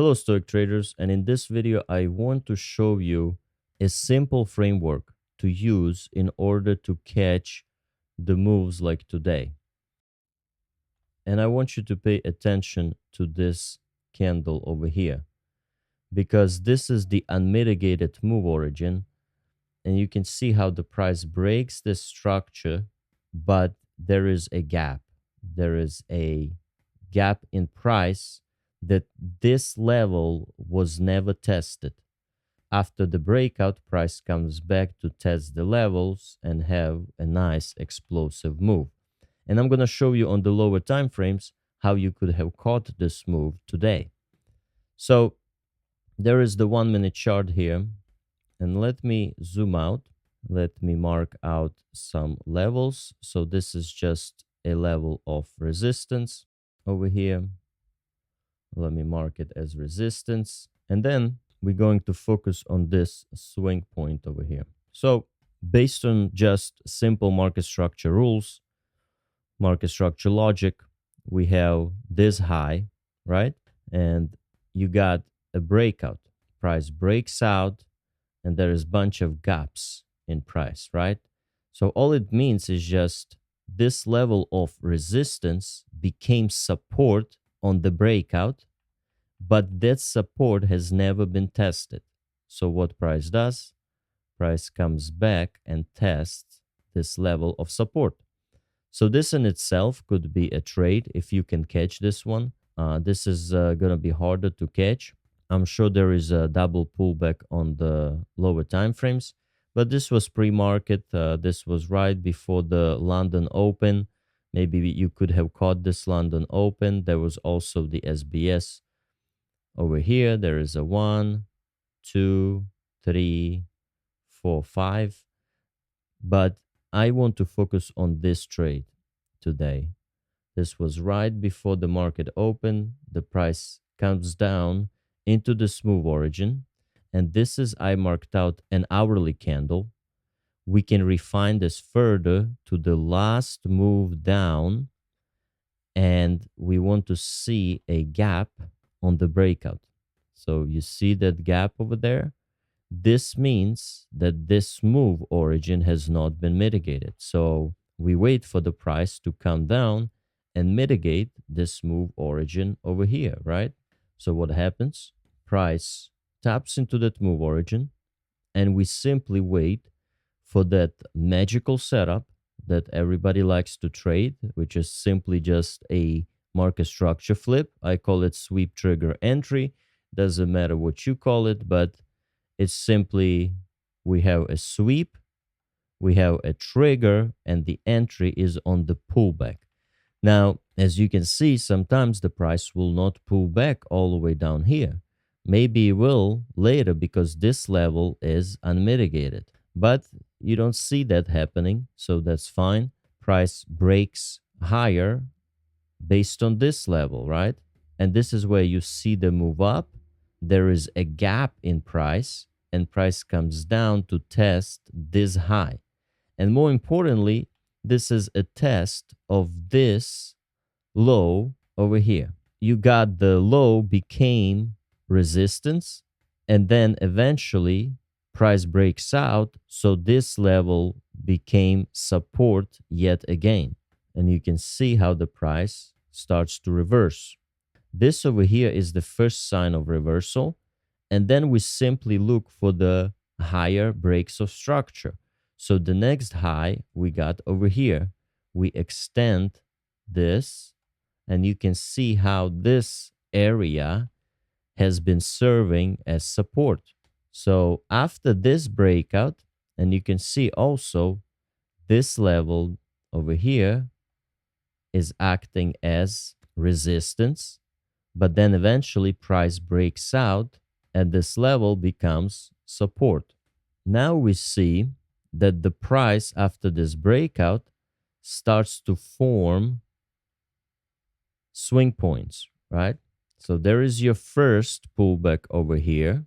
Hello Stoic traders, and in this video I want to show you a simple framework to use in order to catch the moves like today. And I want you to pay attention to this candle over here because this is the unmitigated move origin, and you can see how the price breaks this structure, but there is a gap. There is a gap in price that this level was never tested. After the breakout, price comes back to test the levels and have a nice explosive move. And I'm going to show you on the lower time frames how you could have caught this move today. So there is the 1 minute chart here, and let me zoom out. Let me mark out some levels. So this is just a level of resistance over here. Let me mark it as resistance. And then we're going to focus on this swing point over here. So based on just simple market structure rules, market structure logic, we have this high, right? And you got a breakout. Price breaks out and there is a bunch of gaps in price, right? So all it means is just this level of resistance became support on the breakout, but that support has never been tested. So what price does? Price comes back and tests this level of support. So this in itself could be a trade if you can catch this one. This is going to be harder to catch. I'm sure there is a double pullback on the lower time frames, but this was pre-market. This was right before the London Open. Maybe you could have caught this London Open. There was also the SBS over here. There is a 1, 2, 3, 4, 5. But I want to focus on this trade today. This was right before the market opened. The price comes down into the smooth origin. And this is, I marked out an hourly candle. We can refine this further to the last move down. And we want to see a gap on the breakout. So you see that gap over there? This means that this move origin has not been mitigated. So we wait for the price to come down and mitigate this move origin over here, right? So what happens? Price taps into that move origin, and we simply wait for that magical setup that everybody likes to trade, which is simply just a market structure flip. I call it sweep trigger entry. Doesn't matter what you call it, but it's simply we have a sweep, we have a trigger, and the entry is on the pullback. Now, as you can see, sometimes the price will not pull back all the way down here. Maybe it will later because this level is unmitigated. But you don't see that happening, so that's fine. Price breaks higher based on this level, right? And this is where you see the move up. There is a gap in price, and price comes down to test this high. And more importantly, this is a test of this low over here. You got the low became resistance, and then eventually price breaks out, so this level became support yet again. And you can see how the price starts to reverse. This over here is the first sign of reversal, and then we simply look for the higher breaks of structure. So the next high we got over here, we extend this, and you can see how this area has been serving as support. So after this breakout, and you can see also this level over here is acting as resistance, but then eventually price breaks out and this level becomes support. Now we see that the price after this breakout starts to form swing points, right? So there is your first pullback over here,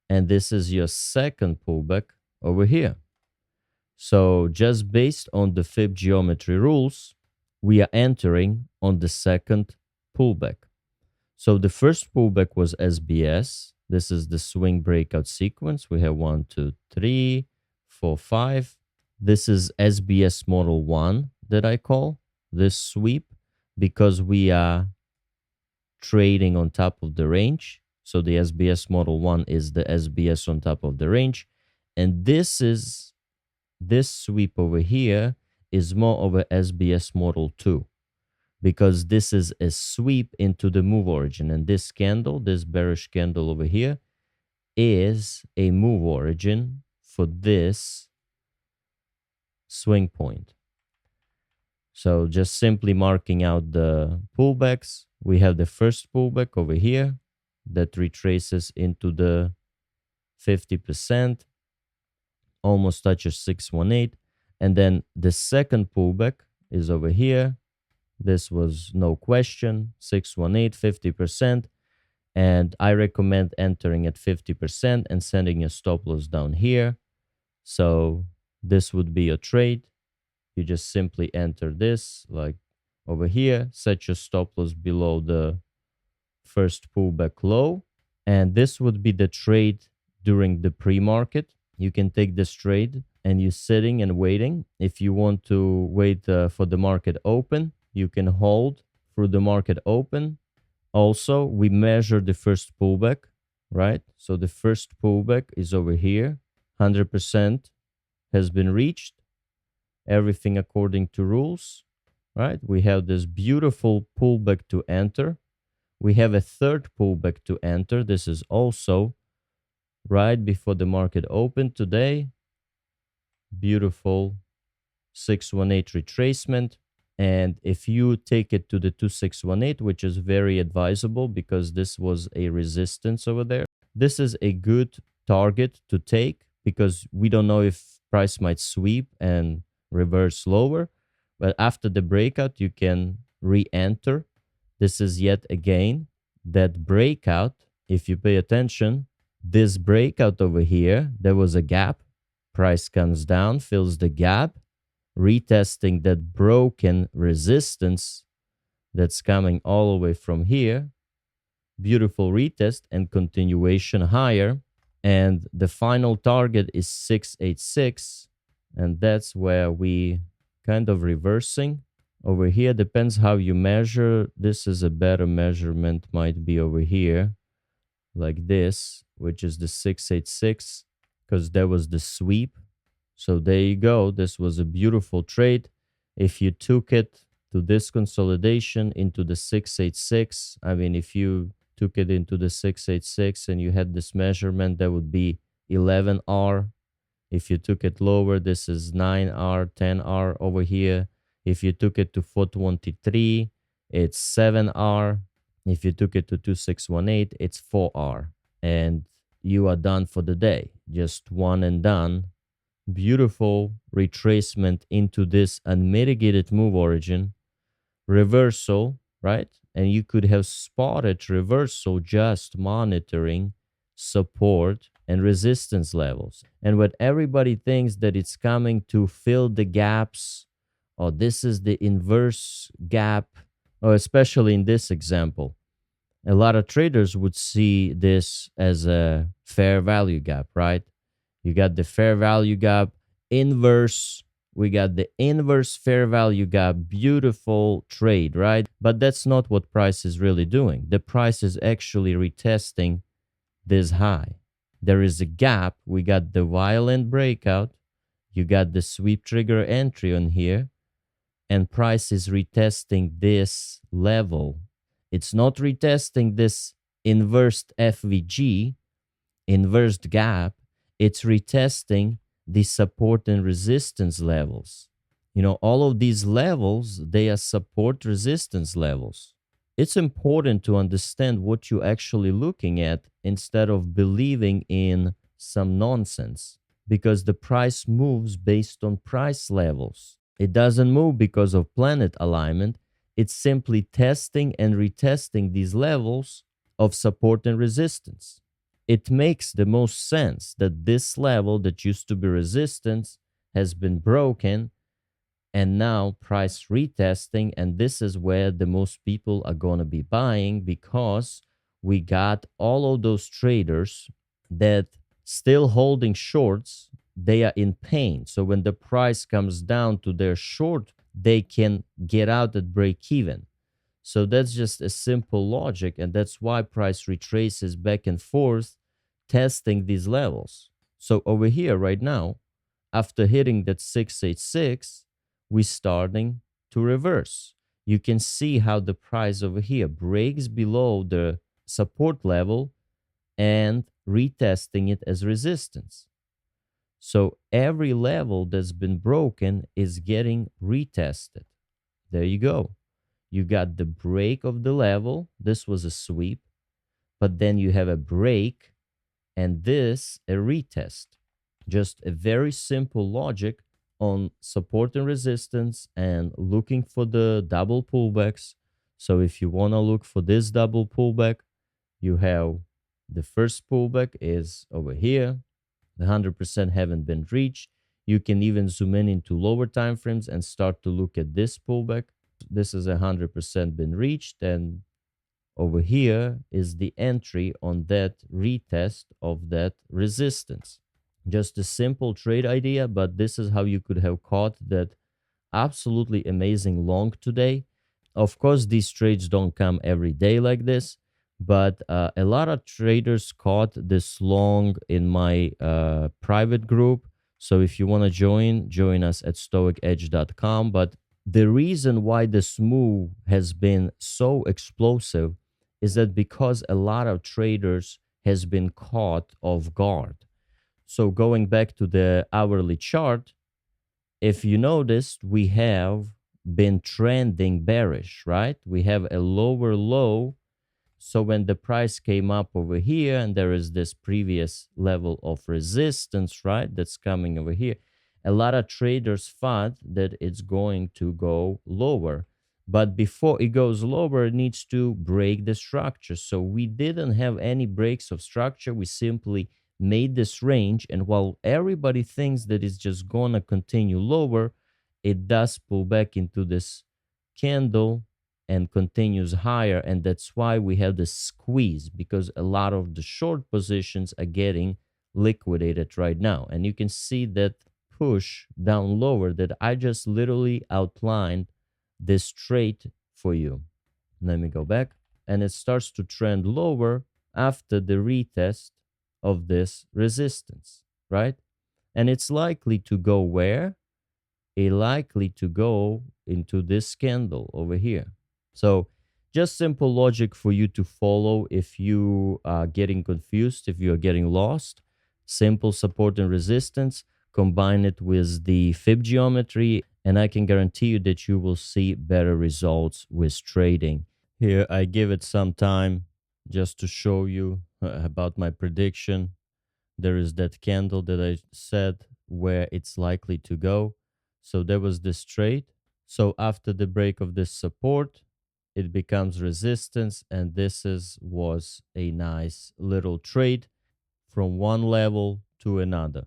and this is your second pullback over here. So just based on the Fib geometry rules, we are entering on the second pullback. So the first pullback was SBS. This is the swing breakout sequence. We have 1, 2, 3, 4, 5. This is SBS model 1 that I call this sweep because we are trading on top of the range. So the SBS model 1 is the SBS on top of the range. And this sweep over here is more of a SBS model 2 because this is a sweep into the move origin. And this candle, this bearish candle over here, is a move origin for this swing point. So just simply marking out the pullbacks. We have the first pullback over here that retraces into the 50%, almost touches 618. And then the second pullback is over here. This was no question, 618, 50%. And I recommend entering at 50% and sending a stop loss down here. So this would be a trade. You just simply enter this like over here, set your stop loss below the first pullback low. And this would be the trade during the pre-market. You can take this trade and you're sitting and waiting. If you want to wait for the market open, you can hold through the market open. Also, we measure the first pullback, right? So the first pullback is over here. 100% has been reached. Everything according to rules, right? We have this beautiful pullback to enter. We have a third pullback to enter. This is also right before the market opened today. Beautiful 618 retracement. And if you take it to the 2618, which is very advisable because this was a resistance over there, this is a good target to take because we don't know if price might sweep and reverse lower. But after the breakout, you can re-enter. This is yet again that breakout. If you pay attention, this breakout over here, there was a gap. Price comes down, fills the gap, retesting that broken resistance that's coming all the way from here. Beautiful retest and continuation higher. And the final target is 686. And that's where we kind of reversing. Over here, depends how you measure. This is a better measurement, might be over here, like this, which is the 686, because there was the sweep. So there you go. This was a beautiful trade. If you took it to this consolidation into the 686, I mean, if you took it into the 686 and you had this measurement, that would be 11R. If you took it lower, this is 9R, 10R over here. If you took it to 423, it's 7R. If you took it to 2618, it's 4R. And you are done for the day. Just one and done. Beautiful retracement into this unmitigated move origin. Reversal, right? And you could have spotted reversal just monitoring support and resistance levels. And what everybody thinks that it's coming to fill the gaps, or this is the inverse gap, or especially in this example, a lot of traders would see this as a fair value gap, right? You got the fair value gap, inverse. We got the inverse fair value gap. Beautiful trade, right? But that's not what price is really doing. The price is actually retesting this high. There is a gap. We got the violent breakout. You got the sweep trigger entry on here. And price is retesting this level. It's not retesting this inversed FVG, inversed gap. It's retesting the support and resistance levels. You know, all of these levels, they are support resistance levels. It's important to understand what you're actually looking at instead of believing in some nonsense, because the price moves based on price levels. It doesn't move because of planet alignment. It's simply testing and retesting these levels of support and resistance. It makes the most sense that this level that used to be resistance has been broken, and now price retesting, and this is where the most people are going to be buying, because we got all of those traders that still holding shorts. They are in pain, so when the price comes down to their short, they can get out at break even. So that's just a simple logic, and that's why price retraces back and forth, testing these levels. So over here right now, after hitting that 686, we starting to reverse. You can see how the price over here breaks below the support level and retesting it as resistance. So every level that's been broken is getting retested. There you go. You got the break of the level. This was a sweep, but then you have a break, and this a retest. Just a very simple logic on support and resistance and looking for the double pullbacks. So if you want to look for this double pullback, you have the first pullback is over here. The 100% haven't been reached. You can even zoom in into lower time frames and start to look at this pullback. This is 100% been reached, and over here is the entry on that retest of that resistance. Just a simple trade idea, but this is how you could have caught that absolutely amazing long today. Of course, these trades don't come every day like this, but a lot of traders caught this long in my private group. So if you want to join us at stoicedge.com. But the reason why this move has been so explosive is that because a lot of traders has been caught off guard. So going back to the hourly chart, if you noticed, we have been trending bearish, right? We have a lower low. So when the price came up over here, and there is this previous level of resistance, right, that's coming over here, a lot of traders thought that it's going to go lower. But before it goes lower, it needs to break the structure. So we didn't have any breaks of structure. We simply made this range. And while everybody thinks that it's just going to continue lower, it does pull back into this candle and continues higher. And that's why we have this squeeze, because a lot of the short positions are getting liquidated right now. And you can see that push down lower that I just literally outlined this trade for you. Let me go back, and it starts to trend lower after the retest of this resistance, right? And it's likely to go where? It likely to go into this candle over here. So just simple logic for you to follow if you are getting confused, if you are getting lost. Simple support and resistance, combine it with the Fib geometry, and I can guarantee you that you will see better results with trading. Here I give it some time just to show you about my prediction. There is that candle that I said where it's likely to go. So there was this trade. So after the break of this support, it becomes resistance, and was a nice little trade from one level to another.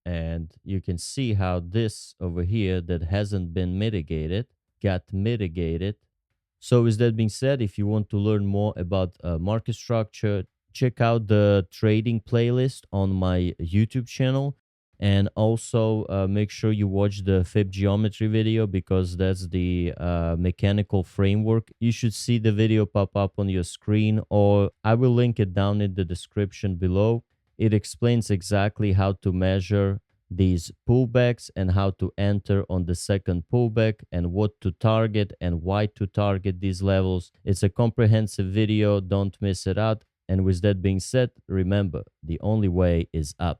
And you can see how this over here that hasn't been mitigated got mitigated. So with that being said, if you want to learn more about market structure, check out the trading playlist on my YouTube channel. And also make sure you watch the Fib geometry video, because that's the mechanical framework. You should see the video pop up on your screen, or I will link it down in the description below. It explains exactly how to measure these pullbacks and how to enter on the second pullback and what to target and why to target these levels. It's a comprehensive video. Don't miss it out. And with that being said, remember, the only way is up.